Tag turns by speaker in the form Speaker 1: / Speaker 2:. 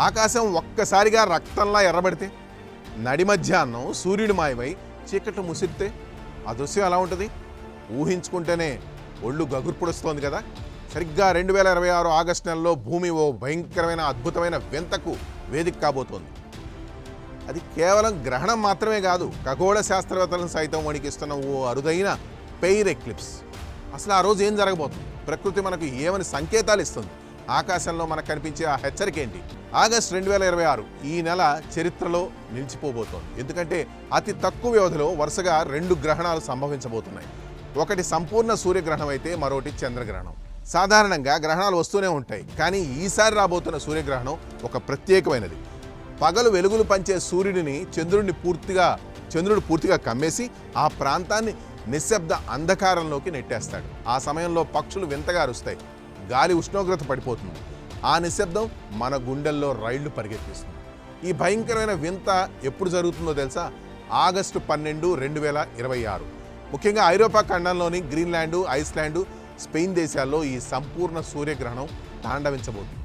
Speaker 1: ఆకాశం ఒక్కసారిగా రక్తంలా ఎర్రబడితే, నడి మధ్యాహ్నం సూర్యుడి మాయమై చీకట్లు ముసిరితే ఆ దృశ్యం ఎలా ఉంటుంది? ఊహించుకుంటేనే ఒళ్ళు గగుర్పుడుస్తోంది కదా. సరిగ్గా 2026 ఆగస్టు నెలలో భూమి ఓ భయంకరమైన అద్భుతమైన వింతకు వేదిక కాబోతోంది. అది కేవలం గ్రహణం మాత్రమే కాదు, ఖగోళ శాస్త్రవేత్తలను సైతం వణికిస్తున్న ఓ అరుదైన పెయిర్ ఎక్లిప్స్. అసలు ఆ రోజు ఏం జరగబోతుంది? ప్రకృతి మనకు ఏమని సంకేతాలు ఇస్తుంది? ఆకాశంలో మనకు కనిపించే ఆ హెచ్చరిక ఏంటి? ఆగస్టు 2026 ఈ నెల చరిత్రలో నిలిచిపోబోతోంది. ఎందుకంటే అతి తక్కువ వ్యవధిలో వరుసగా 2 గ్రహణాలు సంభవించబోతున్నాయి. ఒకటి సంపూర్ణ సూర్యగ్రహణం అయితే మరొకటి చంద్రగ్రహణం. సాధారణంగా గ్రహణాలు వస్తూనే ఉంటాయి, కానీ ఈసారి రాబోతున్న సూర్యగ్రహణం ఒక ప్రత్యేకమైనది. పగలు వెలుగులు పంచే సూర్యుడిని చంద్రుడు పూర్తిగా కమ్మేసి ఆ ప్రాంతాన్ని నిశ్శబ్ద అంధకారంలోకి నెట్టేస్తాడు. ఆ సమయంలో పక్షులు వింతగా అరుస్తాయి, గాలి ఉష్ణోగ్రత పడిపోతుంది. ఆ నిశ్శబ్దం మన గుండెల్లో రైళ్లు పరిగెత్తిస్తుంది. ఈ భయంకరమైన వింత ఎప్పుడు జరుగుతుందో తెలుసా? ఆగస్టు 12, 2026. ముఖ్యంగా ఐరోపా ఖండంలోని గ్రీన్లాండ్, ఐస్లాండ్, స్పెయిన్ దేశాల్లో ఈ సంపూర్ణ సూర్యగ్రహణం తాండవించబోతుంది.